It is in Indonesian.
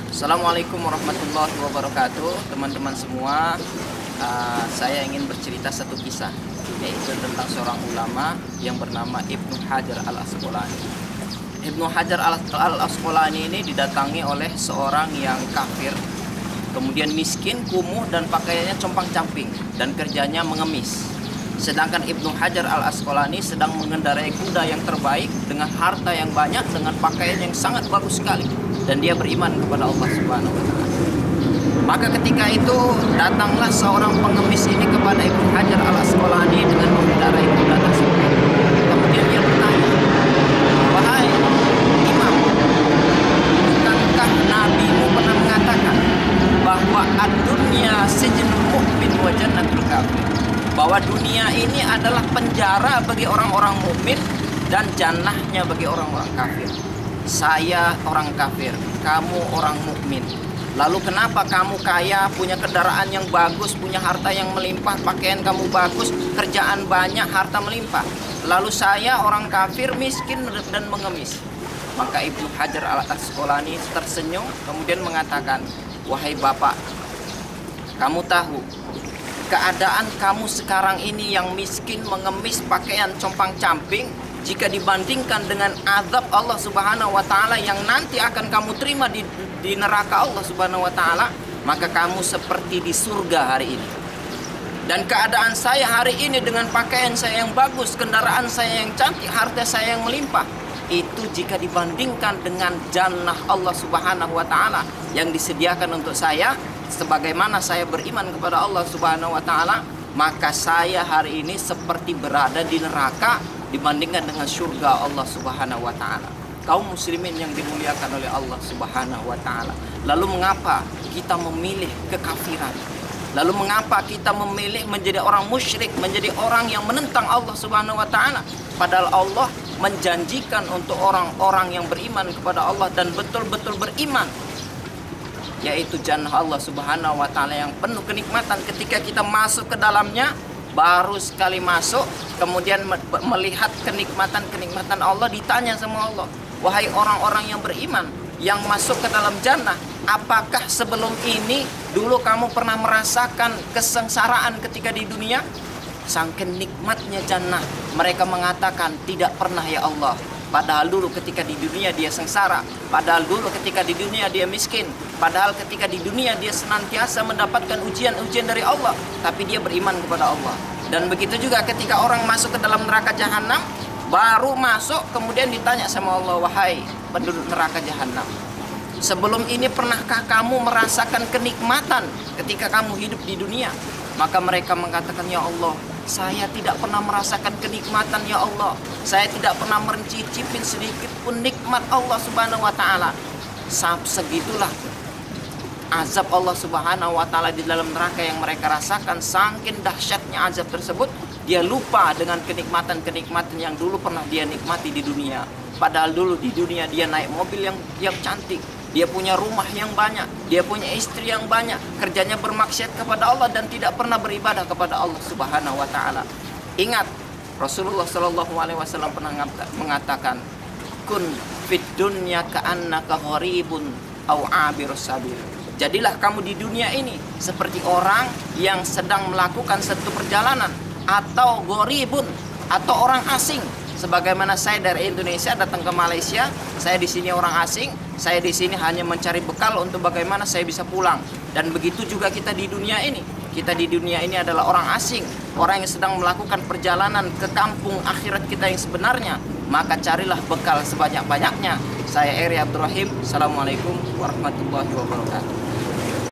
Assalamualaikum warahmatullahi wabarakatuh, teman-teman semua. Saya ingin bercerita satu kisah, yaitu tentang seorang ulama yang bernama Ibnu Hajar al-Asqalani. Ibnu Hajar al-Asqalani ini didatangi oleh seorang yang kafir, kemudian miskin, kumuh, dan pakaiannya compang-camping, dan kerjanya mengemis. Sedangkan Ibnu Hajar al-Asqalani sedang mengendarai kuda yang terbaik, dengan harta yang banyak, dengan pakaian yang sangat bagus sekali, dan dia beriman kepada Allah Subhanahu wa Ta'ala. Maka ketika itu datanglah seorang pengemis ini kepada Ibnu Hajar al-Asqalani dengan mengendarai kuda tersebut. Kemudian dia bertanya, "Wahai Imam, bukankah nabimu pernah mengatakan bahwa ad-dunya sijnul mu'min wa jannatul kafir?" Bahwa dunia ini adalah penjara bagi orang-orang mukmin dan jannahnya bagi orang-orang kafir. Saya orang kafir, kamu orang mukmin. Lalu kenapa kamu kaya, punya kendaraan yang bagus, punya harta yang melimpah, pakaian kamu bagus, kerjaan banyak, harta melimpah. Lalu saya orang kafir, miskin dan mengemis. Maka Ibnu Hajar al-Asqalani tersenyum kemudian mengatakan, "Wahai Bapak, kamu tahu keadaan kamu sekarang ini yang miskin, mengemis, pakaian compang-camping, jika dibandingkan dengan azab Allah Subhanahu wa Ta'ala yang nanti akan kamu terima di neraka Allah Subhanahu wa Ta'ala, maka kamu seperti di surga hari ini. Dan keadaan saya hari ini dengan pakaian saya yang bagus, kendaraan saya yang cantik, harta saya yang melimpah, itu jika dibandingkan dengan jannah Allah Subhanahu wa Ta'ala yang disediakan untuk saya, sebagaimana saya beriman kepada Allah Subhanahu wa Ta'ala, maka saya hari ini seperti berada di neraka dibandingkan dengan surga Allah Subhanahu wa Ta'ala." Kaum muslimin yang dimuliakan oleh Allah Subhanahu wa Ta'ala, lalu mengapa kita memilih kekafiran? Lalu mengapa kita memilih menjadi orang musyrik, menjadi orang yang menentang Allah Subhanahu wa Ta'ala? Padahal Allah menjanjikan untuk orang-orang yang beriman kepada Allah dan betul-betul beriman, yaitu jannah Allah Subhanahu wa Ta'ala yang penuh kenikmatan. Ketika kita masuk ke dalamnya, baru sekali masuk, kemudian melihat kenikmatan-kenikmatan Allah, ditanya sama Allah, "Wahai orang-orang yang beriman yang masuk ke dalam jannah, apakah sebelum ini dulu kamu pernah merasakan kesengsaraan ketika di dunia?" Saking nikmatnya jannah, mereka mengatakan, "Tidak pernah ya Allah. Padahal dulu ketika di dunia dia sengsara, padahal dulu ketika di dunia dia miskin, padahal ketika di dunia dia senantiasa mendapatkan ujian-ujian dari Allah, tapi dia beriman kepada Allah." Dan begitu juga ketika orang masuk ke dalam neraka jahanam, baru masuk kemudian ditanya sama Allah, "Wahai penduduk neraka jahanam, sebelum ini pernahkah kamu merasakan kenikmatan ketika kamu hidup di dunia?" Maka mereka mengatakan, "Ya Allah, saya tidak pernah merasakan kenikmatan ya Allah. Saya tidak pernah mencicipin sedikit pun nikmat Allah Subhanahu wa Ta'ala." Segitulah azab Allah Subhanahu wa Ta'ala di dalam neraka yang mereka rasakan. Saking dahsyatnya azab tersebut, dia lupa dengan kenikmatan-kenikmatan yang dulu pernah dia nikmati di dunia. Padahal dulu di dunia dia naik mobil yang cantik, dia punya rumah yang banyak, dia punya istri yang banyak, kerjanya bermaksiat kepada Allah dan tidak pernah beribadah kepada Allah Subhanahu wa Ta'ala. Ingat, Rasulullah Shallallahu alaihi wasallam pernah mengatakan, "Kun fid dunya ka'annaka gharibun aw 'abirus sabil." Jadilah kamu di dunia ini seperti orang yang sedang melakukan satu perjalanan, atau gharibun, atau orang asing. Sebagaimana saya dari Indonesia datang ke Malaysia, saya di sini orang asing, saya di sini hanya mencari bekal untuk bagaimana saya bisa pulang. Dan begitu juga kita di dunia ini. Kita di dunia ini adalah orang asing, orang yang sedang melakukan perjalanan ke kampung akhirat kita yang sebenarnya. Maka carilah bekal sebanyak-banyaknya. Saya Eri Abdurrahim. Assalamualaikum warahmatullahi wabarakatuh.